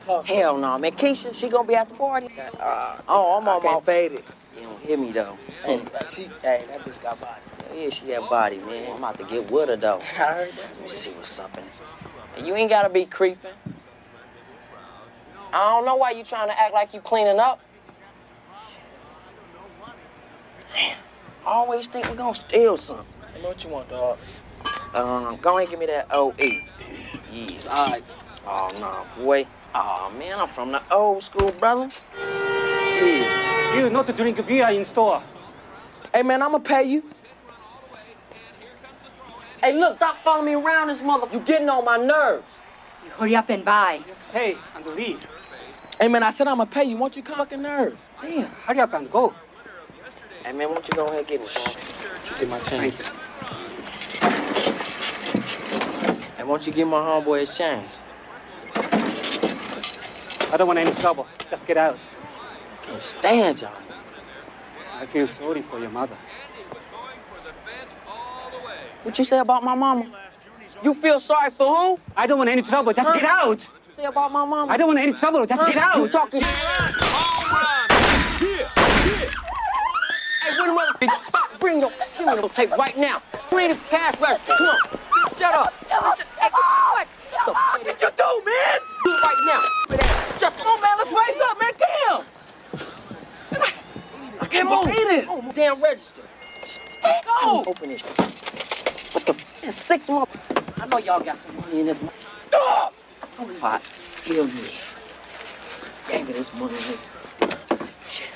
talk. Hell no, man. Keisha, she gonna be at the party? I'm on my faded. You don't hear me, though. Hey, that bitch got body. Yeah, she got body, man. I'm about to get with her, though. I heard that. Let me see what's up in it. And you ain't gotta be creeping. I don't know why you trying to act like you cleaning up. Man, I always think we gonna steal something. You know what you want, dog? Go ahead and give me that OE. Yes, all right. Oh, no, boy. Oh, man, I'm from the old school, brother. Yeah. You not to drink beer in store. Hey, man, I'ma pay you. Hey, look, stop following me around this mother. You getting on my nerves. You hurry up and buy. Just pay and leave. Hey, man, I said I'ma pay you. Won't you come fucking nerves? Damn. Hurry up and go. Hey, man, why don't you go ahead and get me, Paul? Get my change. Hey, won't you give my homeboy his change? I don't want any trouble. Just get out. Can't stand y'all. I feel sorry for your mother. What you say about my mama? You feel sorry for who? I don't want any trouble. Just get out. Say about my mama? I don't want any trouble. Just get out. You talking shit. Hey, wait a minute. Stop. Bring your tape right now. Clean the cash register. Come on. Shut up. Hey, what did you do, man? Do it right now. Shut up. Come on, man. Let's raise up, man. Damn. I can't believe this. Oh, damn register. Go. Open this. What the? It's 6 months. I know y'all got some money in this. Stop. Holy pot. Hell yeah. Gave me this money, nigga. Shit.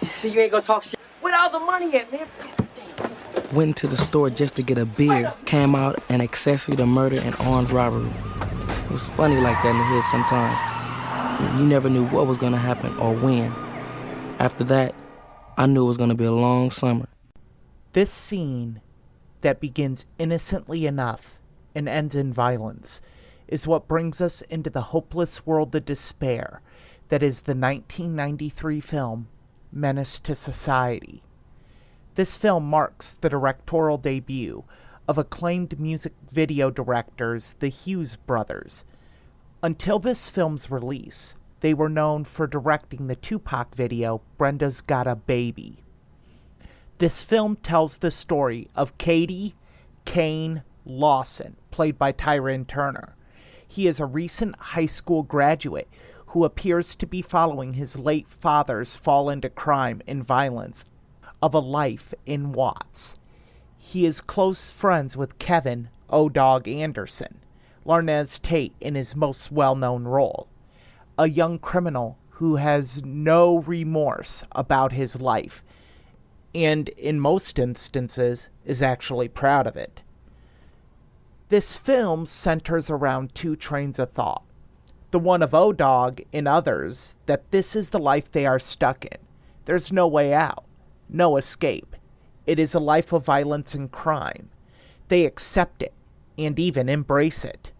See, you ain't gonna talk shit. Where all the money at, man? Damn. Went to the store just to get a beer, came out an accessory to murder and armed robbery. It was funny like that in the hood sometimes. You never knew what was gonna happen or when. After that, I knew it was gonna be a long summer. This scene that begins innocently enough and ends in violence is what brings us into the hopeless world of despair that is the 1993 film Menace to Society. This film marks the directorial debut of acclaimed music video directors, the Hughes brothers. Until this film's release, they were known for directing the Tupac video, Brenda's Got a Baby. This film tells the story of Cady Kane Lawson, played by Tyrone Turner. He is a recent high school graduate who appears to be following his late father's fall into crime and violence of a life in Watts. He is close friends with Kevin O-Dog Anderson, Larnez Tate in his most well-known role, a young criminal who has no remorse about his life, and in most instances is actually proud of it. This film centers around 2 trains of thought. The one of O-Dog and others that this is the life they are stuck in. There's no way out, no escape. It is a life of violence and crime. They accept it and even embrace it.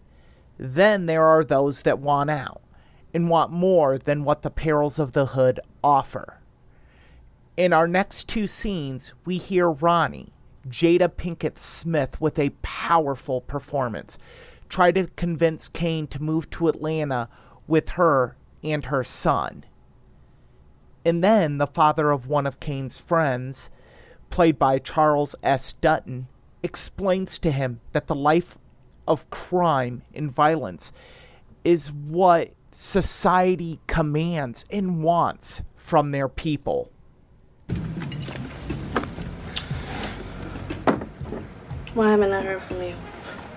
Then there are those that want out and want more than what the perils of the hood offer. In our next 2 scenes, we hear Ronnie, Jada Pinkett Smith, with a powerful performance, try to convince Kane to move to Atlanta with her and her son. And then the father of one of Kane's friends, played by Charles S. Dutton, explains to him that the life of crime and violence is what society commands and wants from their people. Why haven't I heard from you?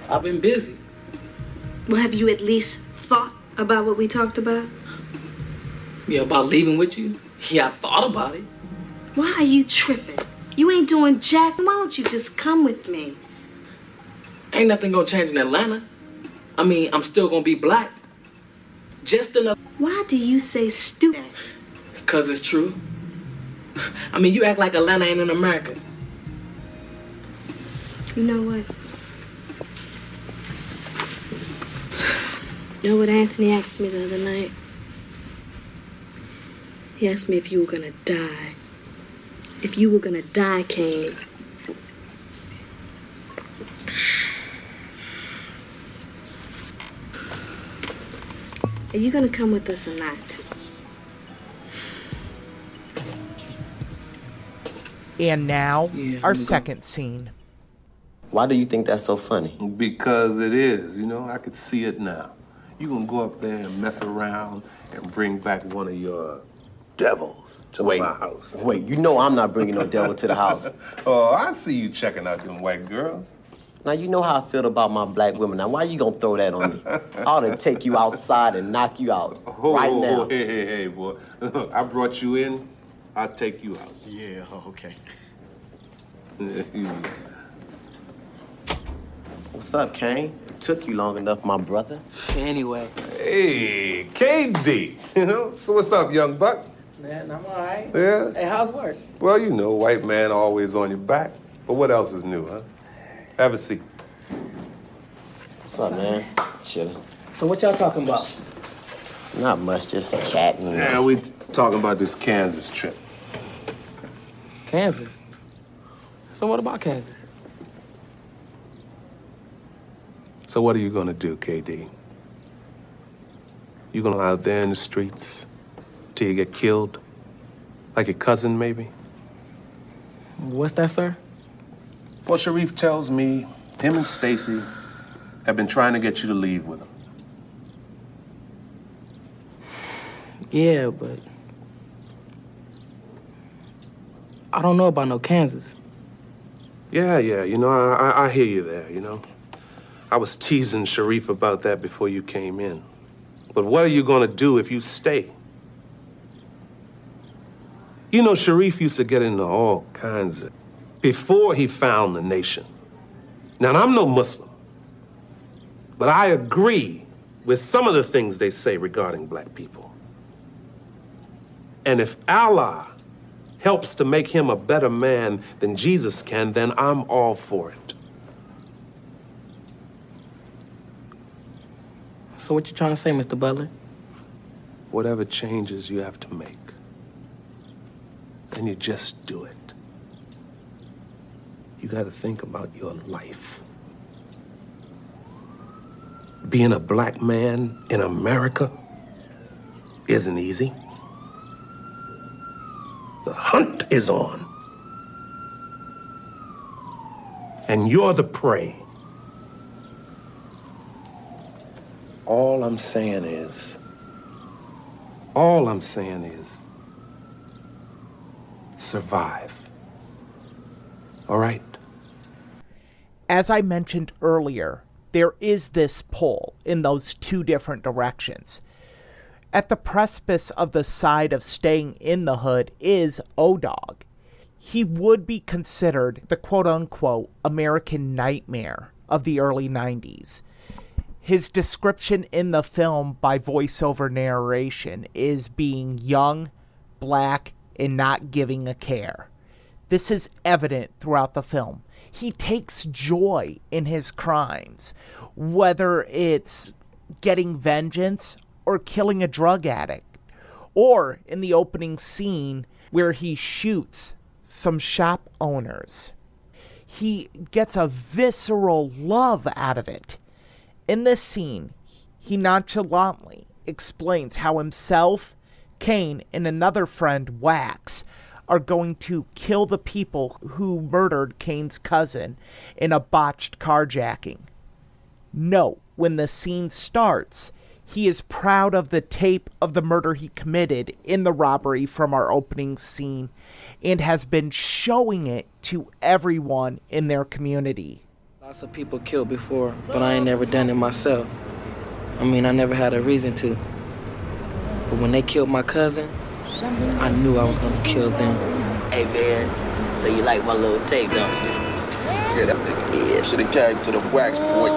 I've been busy. Well, have you at least thought about what we talked about? Yeah, about leaving with you? Yeah, I thought about it. Why are you tripping? You ain't doing jack. Why don't you just come with me? Ain't nothing gonna change in Atlanta. I mean, I'm still gonna be black. Just enough. Why do you say stupid? Because it's true. I mean, you act like Atlanta ain't in America. You know what? You know what Anthony asked me the other night? He asked me if you were gonna die. If you were gonna die, Kane. Are you gonna come with us or not? And now, Yeah, our I'm go- second scene. Why do you think that's so funny? Because it is, you know, I could see it now. You gonna go up there and mess around and bring back one of your devils to my house. Wait, you know I'm not bringing no devil to the house. Oh, I see you checking out them white girls. Now, you know how I feel about my black women. Now, why you gonna throw that on me? I ought to take you outside and knock you out right now. Hey, boy. I brought you in, I'll take you out. Yeah, okay. What's up, Kane? It took you long enough, my brother. Anyway. Hey, KD. You know? So what's up, young buck? Man, I'm all right. Yeah? Hey, how's work? Well, you know, white man always on your back. But what else is new, huh? Have a seat. What's up, man? Chillin'. So what y'all talking about? Not much, just chatting. Yeah, we talking about this Kansas trip. Kansas. So what about Kansas? So what are you gonna do, KD? You gonna out there in the streets till you get killed? Like your cousin, maybe? What's that, sir? Well, Sharif tells me him and Stacy have been trying to get you to leave with him. Yeah, but I don't know about no Kansas. Yeah, you know, I hear you there, you know. I was teasing Sharif about that before you came in. But what are you gonna do if you stay? You know, Sharif used to get into all kinds of... before he found the nation. Now, I'm no Muslim, but I agree with some of the things they say regarding black people. And if Allah helps to make him a better man than Jesus can, then I'm all for it. So what you trying to say, Mr. Butler? Whatever changes you have to make, then you just do it. You gotta think about your life. Being a black man in America isn't easy. The hunt is on. And you're the prey. All I'm saying is, survive. All right? As I mentioned earlier, there is this pull in those two different directions. At the precipice of the side of staying in the hood is O-Dog. He would be considered the quote-unquote American nightmare of the early 90s. His description in the film by voiceover narration is being young, black, and not giving a care. This is evident throughout the film. He takes joy in his crimes, whether it's getting vengeance or killing a drug addict, or in the opening scene where he shoots some shop owners. He gets a visceral love out of it. In this scene, he nonchalantly explains how himself, Kane, and another friend, Wax, are going to kill the people who murdered Kane's cousin in a botched carjacking. Note, when the scene starts, he is proud of the tape of the murder he committed in the robbery from our opening scene and has been showing it to everyone in their community. Lots of people killed before, but I ain't never done it myself. I mean, I never had a reason to. But when they killed my cousin, I knew I was gonna kill them. Hey, man, so you like my little tape, don't you? Yeah, that nigga should have carried to the Wax boy.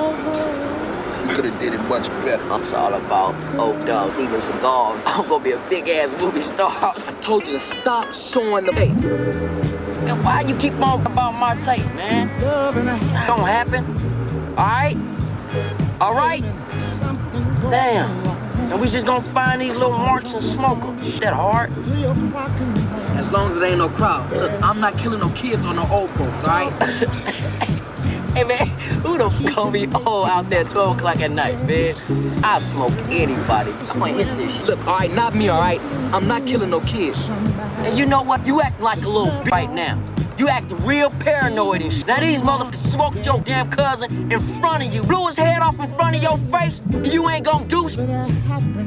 He could have did it much better. It's all about O-Dog leaving cigars. I'm gonna be a big-ass movie star. I told you to stop showing the tape. And why you keep on about my tape, man? That don't happen. All right? All right? Damn. And we just gonna find these little marks and smoke them. That hard? As long as it ain't no crowd. Look, I'm not killing no kids or no old folks, all right? Hey, man, who the f gonna be all out there 12 o'clock at night, man? I'll smoke anybody. I'm gonna hit this shit. Look, all right, not me, all right? I'm not killing no kids. And you know what? You acting like a little bitch right now. You acting real paranoid and shit. Now these motherfuckers smoked your damn cousin in front of you, blew his head off in front of your face, you ain't gonna do shit.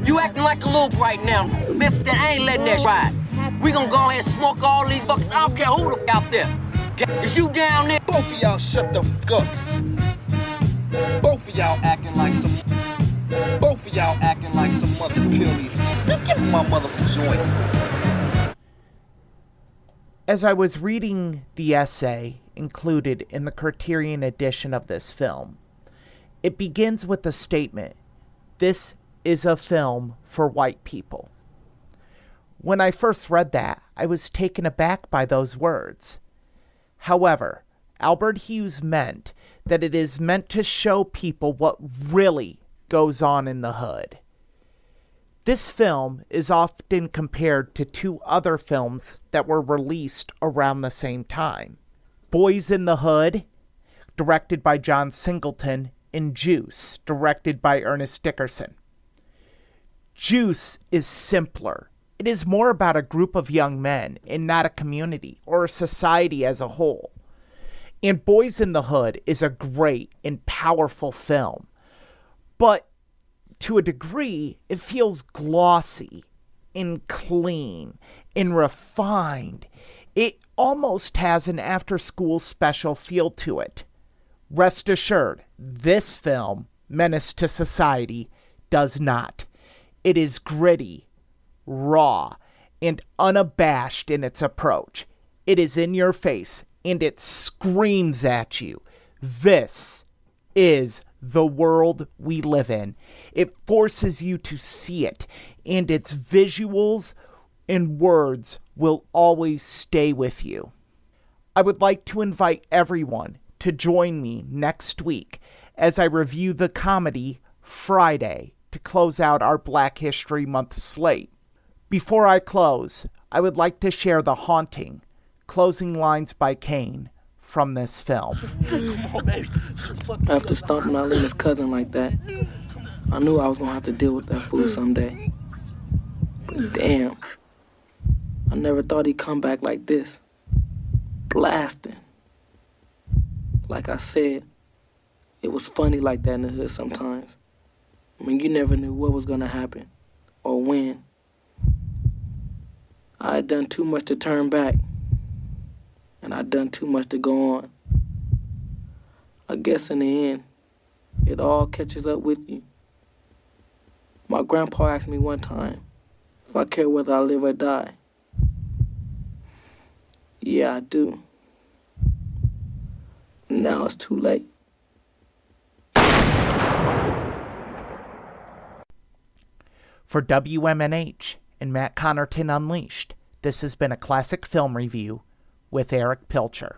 You acting like a little right now. Man, I ain't letting that ride. We gonna go ahead and smoke all these buckets. I don't care who the f out there. Is you down there? Both of y'all shut the f up. Both of y'all acting like some. Both of y'all acting like some mother pillies. Give me my motherfucking joint. As I was reading the essay included in the Criterion edition of this film, it begins with the statement, "This is a film for white people." When I first read that, I was taken aback by those words. However, Albert Hughes meant that it is meant to show people what really goes on in the hood. This film is often compared to two other films that were released around the same time. Boys in the Hood, directed by John Singleton, and Juice, directed by Ernest Dickerson. Juice is simpler. It is more about a group of young men and not a community or a society as a whole. And Boys in the Hood is a great and powerful film. But to a degree, it feels glossy and clean and refined. It almost has an after-school special feel to it. Rest assured, this film, Menace to Society, does not. It is gritty, raw, and unabashed in its approach. It is in your face, and it screams at you. This is the world we live in. It forces you to see it, and its visuals and words will always stay with you. I would like to invite everyone to join me next week as I review the comedy Friday to close out our Black History Month slate. Before I close, I would like to share the haunting closing lines by Kane from this film. After stomping Arlena's cousin like that, I knew I was gonna have to deal with that fool someday. But damn, I never thought he'd come back like this. Blasting. Like I said, it was funny like that in the hood sometimes. I mean, you never knew what was gonna happen or when. I had done too much to turn back, and I'd done too much to go on. I guess in the end, it all catches up with you. My grandpa asked me one time if I care whether I live or die. Yeah, I do. Now it's too late. For WMNH and Matt Connarton Unleashed, this has been a classic film review with Erich Pilcher.